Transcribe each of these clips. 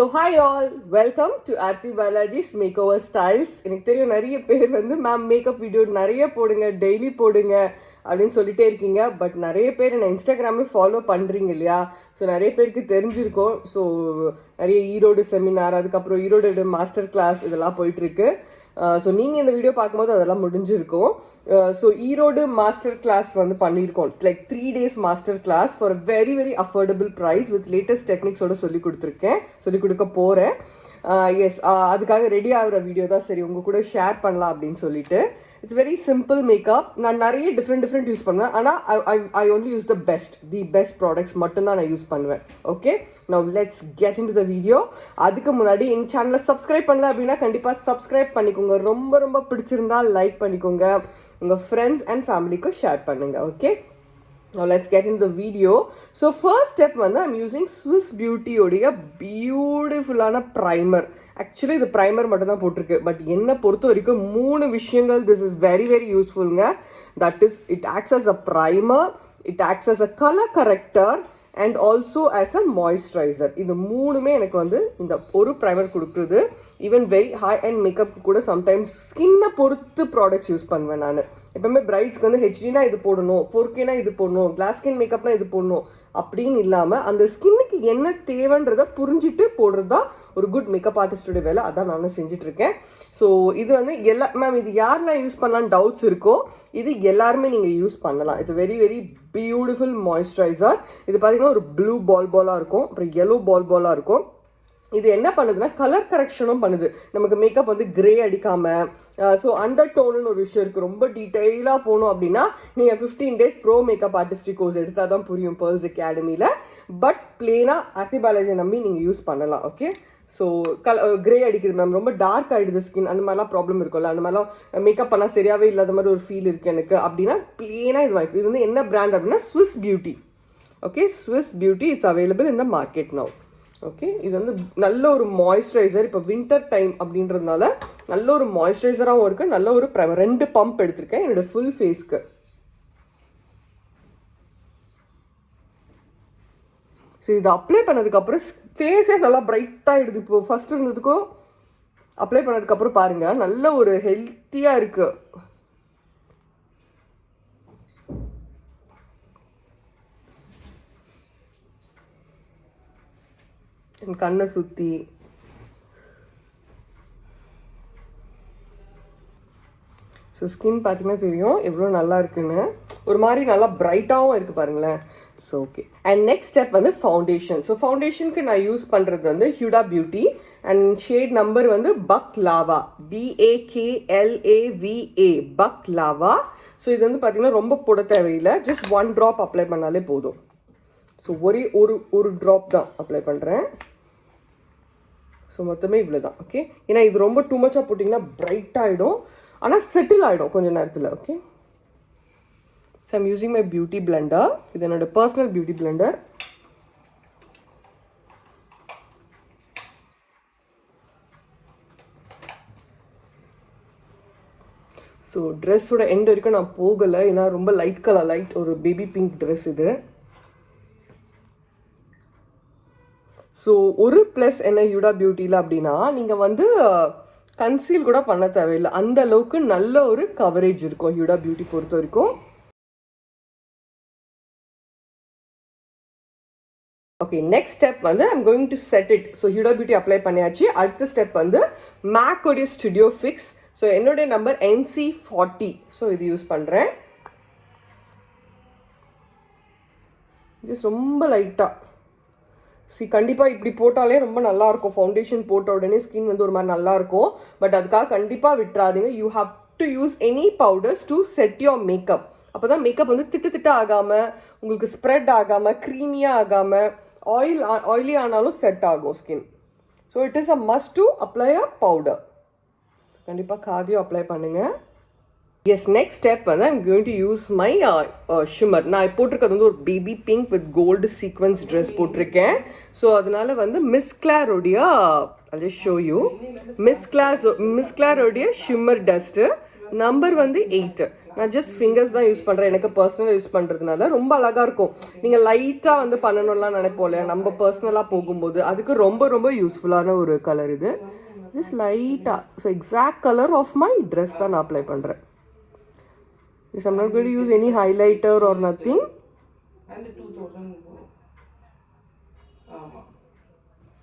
So hi all, welcome to Aarti Balaji's Makeover Styles. எனக்கு தெரியும் நிறைய பேர் வந்து மேம் மேக்கப் வீடியோ நிறைய போடுங்க, டெய்லி போடுங்க அப்படின்னு சொல்லிட்டே இருக்கீங்க. பட் நிறைய பேர் என்னை இன்ஸ்டாகிராமில் ஃபாலோ பண்ணுறீங்க இல்லையா? ஸோ நிறைய பேருக்கு தெரிஞ்சிருக்கும். ஸோ நிறைய ஈரோடு செமினார், அதுக்கப்புறம் ஈரோடு மாஸ்டர் கிளாஸ் இதெல்லாம் போயிட்டுருக்கு. ஸோ நீங்கள் இந்த வீடியோ பார்க்கும்போது அதெல்லாம் முடிஞ்சிருக்கும். ஸோ ஈரோடு மாஸ்டர் கிளாஸ் வந்து பண்ணியிருக்கோம். Like 3 days master class for a very very affordable price with latest டெக்னிக்ஸோட சொல்லி கொடுக்க போகிறேன். எஸ், அதுக்காக ரெடி ஆகிற வீடியோ தான் சரி உங்கள் கூட ஷேர் பண்ணலாம் அப்படின்னு சொல்லிட்டு. It's very simple makeup. நான் நிறைய டிஃப்ரெண்ட் யூஸ் பண்ணுவேன். ஆனால் I only use the best products மட்டும்தான் நான் யூஸ் பண்ணுவேன். Okay, now let's get in to the video. அதுக்கு முன்னாடி என் சேனலை சப்ஸ்கிரைப் பண்ணல அப்படின்னா கண்டிப்பாக சப்ஸ்கிரைப் பண்ணிக்கோங்க. ரொம்ப ரொம்ப பிடிச்சிருந்தா லைக் பண்ணிக்கோங்க. உங்கள் ஃப்ரெண்ட்ஸ் அண்ட் ஃபேமிலிக்கும் ஷேர் பண்ணுங்கள். Okay, now let's get into the video. So first step வந்து I'm using Swiss Beauty உடைய பியூட்டிஃபுல்லான ப்ரைமர். ஆக்சுவலி இது ப்ரைமர் மட்டும் தான் போட்டிருக்கு. பட் என்னை பொறுத்த வரைக்கும் 3 விஷயங்கள் திஸ் இஸ் வெரி வெரி யூஸ்ஃபுல்ங்க. That is it acts as a primer, it acts as a colour corrector and also as a moisturiser. இது 3மே எனக்கு வந்து இந்த ஒரு ப்ரைமர் கொடுக்குறது. ஈவன் வெரி ஹை அண்ட் மேக்கப்புக்கு கூட சம்டைம்ஸ் ஸ்கின்னை பொறுத்து ப்ராடக்ட்ஸ் யூஸ் பண்ணுவேன் நான். எப்பவுமே பிரைட்ஸ்க்கு வந்து ஹெச்டினா இது போடணும், 4Kனா இது போடணும், கிளாஸ் ஸ்கின் மேக்கப்னா இது போடணும் அப்படின்னு இல்லாமல் அந்த ஸ்கின்னுக்கு என்ன தேவைன்றதை புரிஞ்சுட்டு போடுறது தான் ஒரு குட் மேக்கப் ஆர்டிஸ்டோட வேலை. அதான் நானும் செஞ்சிட்ருக்கேன். ஸோ இது வந்து மேம் இது யாரெல்லாம் யூஸ் பண்ணலான்னு டவுட்ஸ் இருக்கோ இது எல்லாருமே நீங்கள் யூஸ் பண்ணலாம். It's very very beautiful moisturiser. இது பார்த்தீங்கன்னா ஒரு ப்ளூ பாலாக இருக்கும், அப்புறம் எல்லோ பாலாக இருக்கும். இது என்ன பண்ணுதுன்னா கலர் கரெக்ஷனும் பண்ணுது. நமக்கு மேக்கப் வந்து கிரே அடிக்காமல். ஸோ அண்டர் டோனுன்னு ஒரு விஷயம் இருக்குது. ரொம்ப டீட்டெயிலாக போகணும் அப்படின்னா நீங்கள் 15 days bro makeup artistry course எடுத்தால் தான் புரியும் பேர்ல்ஸ் அகாடமியில். பட் பிளெயினாக ஆர்த்தி பாலாஜி நம்பி நீங்கள் யூஸ் பண்ணலாம். ஓகே, ஸோ கிரே அடிக்குது மேம், ரொம்ப டார்க் ஆகிடுது ஸ்கின், அந்த மாதிரிலாம் ப்ராப்ளம் இருக்கும்ல, அந்த மாதிரிலாம் மேக்கப் பண்ணால் சரியாகவே இல்லாத மாதிரி ஒரு ஃபீல் இருக்குது எனக்கு அப்படின்னா பிளெயினாக இது வாங்கி. இது வந்து என்ன பிராண்ட் அப்படின்னா Swiss beauty. Okay, Swiss beauty it's available in the market now. Okay, இது வந்து நல்ல ஒரு மாய்ஸ்சரைசர். இப்போ வின்டர் டைம் அப்படின்றதுனால நல்ல ஒரு மாய்ஸ்சரைசராகவும் இருக்குது, நல்ல ஒரு 2 பம்ப் எடுத்திருக்கேன் என்னோட ஃபுல் ஃபேஸ்க்கு. ஸோ இதை அப்ளை பண்ணதுக்கப்புறம் ஃபேஸே நல்லா பிரைட்டாகிடுது. இப்போ ஃபஸ்ட்டு இருந்ததுக்கும் அப்ளை பண்ணதுக்கப்புறம் பாருங்கள் நல்ல ஒரு ஹெல்த்தியாக இருக்குது. என் கண்ணை சுற்றி ஸோ ஸ்கின் பார்த்தீங்கன்னா தெரியும் எவ்வளோ நல்லா இருக்குன்னு. ஒரு மாதிரி நல்லா பிரைட்டாகவும் இருக்குது பாருங்களேன். So okay, and next step வந்து ஃபவுண்டேஷன். ஸோ ஃபவுண்டேஷனுக்கு நான் யூஸ் பண்ணுறது வந்து HUDA Beauty and shade number வந்து பக்லாவா, BAKLAVA, பக்லாவா. ஸோ இது வந்து பார்த்தீங்கன்னா ரொம்ப போட தேவையில்லை, ஜஸ்ட் 1 drop அப்ளை பண்ணாலே போதும். ஸோ ஒரே ஒரு ட்ராப் தான் அப்ளை பண்ணுறேன். ஸோ மொத்தமே இவ்வளோ தான். ஓகே, ஏன்னா இது ரொம்ப டூ மச்சாக போட்டிங்கன்னா பிரைட் ஆகிடும், ஆனால் செட்டில் ஆகிடும் கொஞ்சம் நேரத்தில். Okay, so I'm using my beauty blender. இது என்னோட பர்சனல் பியூட்டி பிளெண்டர். ஸோ ட்ரெஸ்ஸோட எண்ட் வரைக்கும் நான் போகலை, ஏன்னா ரொம்ப லைட் ஒரு பேபி பிங்க் ட்ரெஸ் இது. ஸோ ஒரு ப்ளஸ் என்ன HUDA பியூட்டியில் அப்படின்னா நீங்கள் வந்து கன்சீல் கூட பண்ண தேவையில்லை, அந்த அளவுக்கு நல்ல ஒரு கவரேஜ் இருக்கும் HUDA பியூட்டி பொறுத்த வரைக்கும். ஓகே, நெக்ஸ்ட் ஸ்டெப் வந்து I'm going to set it. So HUDA beauty apply பண்ணியாச்சு. அடுத்த ஸ்டெப் வந்து மேக்கோடைய ஸ்டுடியோ ஃபிக்ஸ். ஸோ என்னுடைய நம்பர் NC40. ஸோ இது யூஸ் பண்ணுறேன். ஜஸ்ட் ரொம்ப லைட்டாக கண்டிப்பாக இப்படி போட்டாலே ரொம்ப நல்லாயிருக்கும். ஃபவுண்டேஷன் போட்ட உடனே ஸ்கின் வந்து ஒரு மாதிரி நல்லாயிருக்கும். பட் அதுக்காக கண்டிப்பாக விட்டுறாதீங்க. You have to use any powders to set your makeup. அப்போ தான் மேக்கப் வந்து திட்டு ஆகாமல், உங்களுக்கு ஸ்ப்ரெட் ஆகாமல், க்ரீமியாக ஆகாமல், ஆயிலி ஆனாலும் செட் ஆகும் skin. So it is a must to apply a powder. கண்டிப்பாக காதியும் அப்ளை பண்ணுங்கள். எஸ், நெக்ஸ்ட் ஸ்டெப் வந்து I'm going to use my shimmer. நான் போட்டிருக்கிறது வந்து ஒரு baby pink with gold sequins dress போட்டிருக்கேன். ஸோ அதனால வந்து மிஸ் கிளாரோடைய ஷோ யூ மிஸ் கிளாரோடைய ஷிம்மர் டஸ்ட்டு நம்பர் வந்து 8. நான் ஜஸ்ட் ஃபிங்கர்ஸ் தான் யூஸ் பண்ணுறேன், எனக்கு பர்சனலாக யூஸ் பண்ணுறதுனால ரொம்ப அழகாக இருக்கும். நீங்கள் லைட்டாக வந்து பண்ணணும்லாம் நினைப்போம் இல்லையா, நம்ம பர்சனலாக போகும்போது அதுக்கு ரொம்ப ரொம்ப யூஸ்ஃபுல்லான ஒரு கலர் இது. ஜஸ்ட் லைட்டாக, so exact colour of my dress தான் நான் அப்ளை பண்ணுறேன். Yes, I'm not going to use any highlighter or nothing. And 2000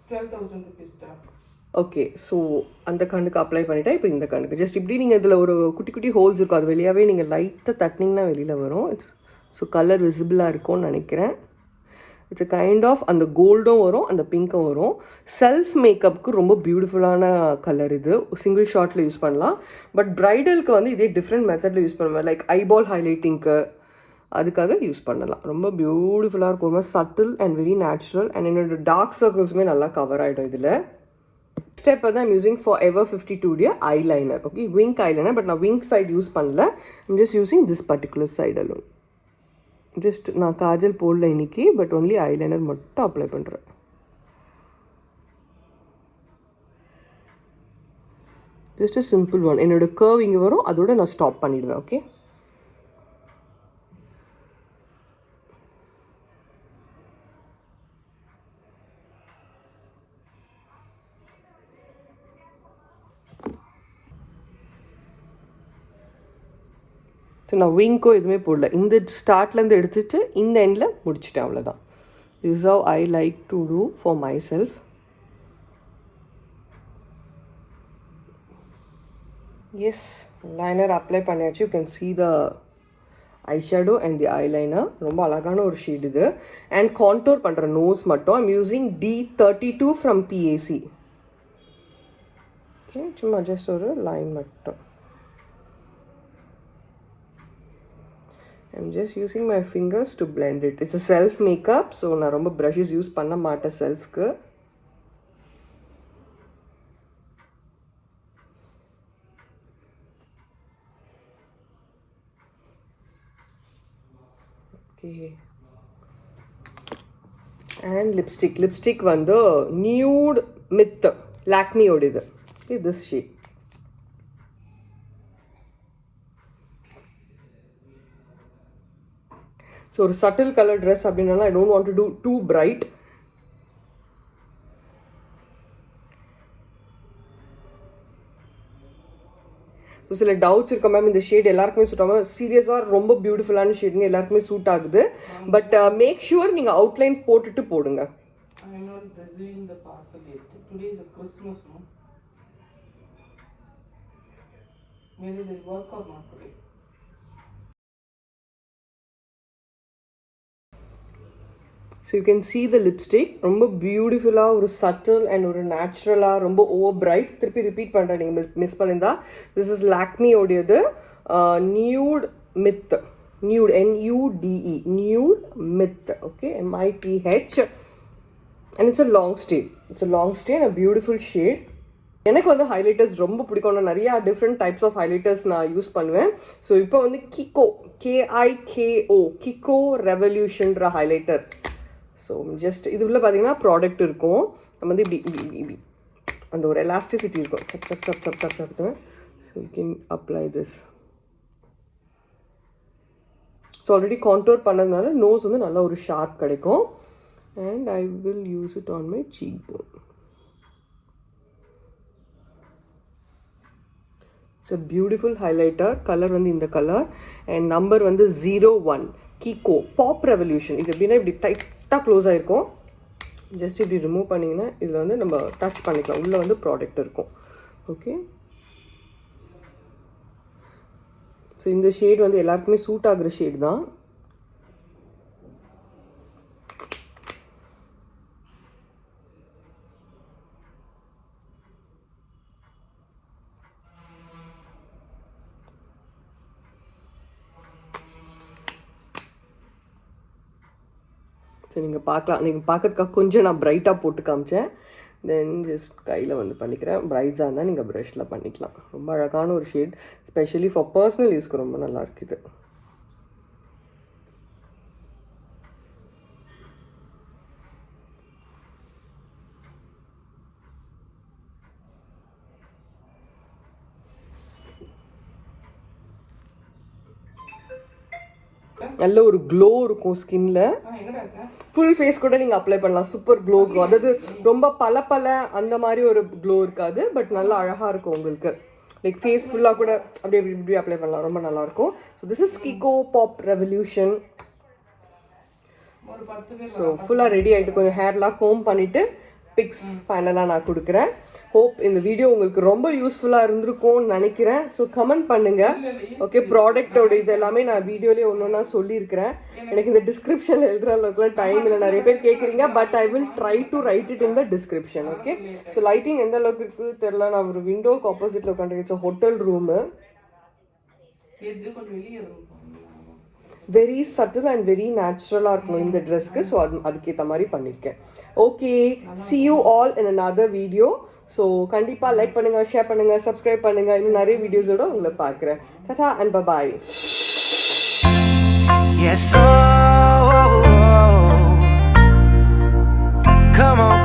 12,000 rupees da. Okay, so அந்த கண்ணுக்கு அப்ளை பண்ணிவிட்டா இப்போ இந்த கண்ணுக்கு ஜஸ்ட் இப்படி நீங்கள் இதில் ஒரு குட்டி குட்டி ஹோல்ஸ் இருக்கும், அது வெளியாகவே நீங்கள் லைட்டாக தட்டினீங்கன்னா வெளியில் வரும். இட்ஸ் ஸோ கலர் விசிபிளாக இருக்கும்னு நினைக்கிறேன். இட்ஸ் அ கைண்ட் ஆஃப் அந்த கோல்டும் வரும், அந்த பிங்க்கும் வரும். செல்ஃப் மேக்கப்புக்கு ரொம்ப பியூட்டிஃபுல்லான கலர் இது. சிங்கிள் ஷாட்டில் யூஸ் பண்ணலாம். பட் ப்ரைடலுக்கு வந்து இதே டிஃப்ரெண்ட் மெத்தடில் யூஸ் பண்ணுவேன், லைக் ஐபால் ஹைலைட்டிங்க்கு அதுக்காக யூஸ் பண்ணலாம். ரொம்ப பியூட்டிஃபுல்லாக இருக்கும், ரொம்ப subtle and very natural. And என்னோட டார்க் சர்க்கிள்ஸுமே நல்லா கவர் ஆகிடும் இதில். ஸ்டெப் வந்து I'm using for ever 52 eyeliner. Okay, wing eyeliner, but நான் விங்க் சைட் யூஸ் பண்ணல. I'm just using this particular side alone. Just நான் காஜல் போடல இன்னைக்கு, பட் ஒன்லி ஐலைனர் மட்டும் அப்ளை பண்ணுறேன். Just a simple one. என்னோட கர்வ் இங்கே வரும், அதோட நான் ஸ்டாப் பண்ணிடுவேன். ஓகே, ஸோ நான் விங்க்கோ எதுவுமே போடல, இந்த ஸ்டார்ட்லேருந்து எடுத்துகிட்டு இந்த எண்டில் முடிச்சிட்டேன், அவ்வளோதான். This how I like to do for myself. Yes, liner apply பண்ணியாச்சு. You can see the eyeshadow and the eyeliner. ரொம்ப அழகான ஒரு ஷேட் இது. அண்ட் கான்டோர் பண்ணுற நோஸ் மட்டும் I'm using D32 from PAC. Okay, சும்மா ஜஸ்ட் ஒரு line மட்டும். I'm just using my fingers to blend it. It's a self makeup, so நான் ரொம்ப brushes யூஸ் பண்ண மாட்டேன் செல்ஃப்க்கு. ஓகே, அண்ட் லிப்ஸ்டிக் வந்து நியூட் மித் லாக்மியோட இது திஸ் ஷேட். ஸோ ஒரு சட்டில் கலர் ட்ரெஸ் அப்படின்னால I don't want to do too bright. So சில டவுட்ஸ் இருக்க மேம், இந்த ஷேட் எல்லாருக்குமே சூட் ஆகும். சீரியஸாக ரொம்ப பியூட்டிஃபுல்லான ஷேடுங்க, எல்லாருக்குமே சூட் ஆகுது. பட் மேக் ஷுவர் நீங்கள் அவுட்லைன் போட்டுட்டு போடுங்க. I am not receiving the parcel yet. Today is a Christmas, no? Whether they work or not today. So you can see the lipstick. ரொம்ப பியூட்டிஃபுல்லாக ஒரு சட்டில் அண்ட் ஒரு நேச்சுரலாக ரொம்ப ஓவர் பிரைட். திருப்பி ரிப்பீட் பண்ணுறேன், நீங்கள் மிஸ் பண்ணியிருந்தா. திஸ் இஸ் லாக்மியோடையது nude myth, nude NUDE, nude myth. Okay, MITH. And it's a long stay and a beautiful shade. எனக்கு வந்து ஹைலைட்டர்ஸ் ரொம்ப பிடிக்கும். நான் நிறையா டிஃப்ரெண்ட் டைப்ஸ் ஆஃப் ஹைலைட்டர்ஸ் நான் யூஸ் பண்ணுவேன். ஸோ இப்போ வந்து கிக்கோ, KIKO, கிக்கோ ரெவல்யூஷன்ற ஹைலைட்டர். ஸோ ஜஸ்ட் இது உள்ள பார்த்தீங்கன்னா ப்ராடக்ட் இருக்கும். நம்ம வந்து இப்படி அந்த ஒரு எலாஸ்டிசிட்டி இருக்கும். சப். So you can apply this. So already contour பண்ணதுனால நோஸ் வந்து நல்லா ஒரு ஷார்ப் கிடைக்கும். And I will use it on my cheek bone. It's a beautiful highlighter. Colour வந்து இந்த கலர் அண்ட் நம்பர் வந்து 01 கிக்கோ பாப் ரெவல்யூஷன். இது எப்படின்னா இப்படி டைட்டாக க்ளோஸ் ஆகிருக்கும். ஜஸ்ட் இப்படி ரிமூவ் பண்ணிங்கன்னா இதில் வந்து நம்ம டச் பண்ணிக்கலாம். உள்ளே வந்து ப்ராடக்ட் இருக்கும். ஓகே, ஸோ இந்த ஷேட் வந்து எல்லாருக்குமே சூட் ஆகுற ஷேட் தான். ஸோ நீங்கள் பார்க்கலாம், நீங்கள் பார்க்கறதுக்காக கொஞ்சம் நான் ப்ரைட்டாக போட்டு காமிச்சேன். தென் ஜஸ்ட் கையில் வந்து பண்ணிக்கிறேன். ப்ரைட்ஸாக இருந்தால் நீங்கள் ப்ரஷில் பண்ணிக்கலாம். ரொம்ப அழகான ஒரு ஷேட், ஸ்பெஷலி ஃபார் பர்சனல் யூஸ்க்கு ரொம்ப நல்லா இருக்குது. நல்ல ஒரு க்ளோ இருக்கும் ஸ்கின்ல. எங்கடா இருக்க? ஃபுல் ஃபேஸ் கூட நீங்கள் அப்ளை பண்ணலாம். சூப்பர் க்ளோ இருக்கும். அதாவது ரொம்ப பல அந்த மாதிரி ஒரு க்ளோ இருக்காது, பட் நல்லா அழகாக இருக்கும் உங்களுக்கு. லைக் ஃபேஸ் ஃபுல்லாக கூட அப்படியே இப்படி அப்ளை பண்ணலாம். ரொம்ப நல்லாயிருக்கும். So this is Kiko pop revolution. ஒரு 10 பேர் ஸோ ஃபுல்லாக ரெடி ஆகிட்டு கொஞ்சம் ஹேர்லாம் கோம் பண்ணிவிட்டு பிக்ஸ் ஃபைனலாக நான் கொடுக்குறேன். ஹோப் இந்த வீடியோ உங்களுக்கு ரொம்ப யூஸ்ஃபுல்லாக இருந்திருக்கும்னு நினைக்கிறேன். ஸோ கமெண்ட் பண்ணுங்கள். ஓகே, ப்ராடக்டோட இது எல்லாமே நான் வீடியோலேயே ஒன்று ஒன்றா சொல்லியிருக்கிறேன். எனக்கு இந்த டிஸ்கிரிப்ஷனில் எழுதுகிற அளவுக்குலாம் டைம் இல்லை. நிறைய பேர் கேட்குறீங்க, but I will try to right it in the description. Okay, so lighting எந்த அளவுக்கு இருக்குது தெரில. நான் ஒரு விண்டோக்கு ஆப்போசிட்டில் உட்காந்துருக்கேன். ஹோட்டல் ரூமு எது கொஞ்சம் வெளியே இருக்கும். வெரி சட்டில் அண்ட் வெரி நேச்சுரலாக இருக்கணும் இந்த ட்ரெஸ்க்கு. ஸோ அதுக்கேற்ற மாதிரி பண்ணியிருக்கேன். Okay, see you all in another video. So கண்டிப்பாக லைக் பண்ணுங்கள், ஷேர் பண்ணுங்கள், சப்ஸ்கிரைப் பண்ணுங்கள். இன்னும் நிறைய வீடியோஸோட உங்களை பார்க்குறேன். Tata and bye bye. Yes, oh, come on.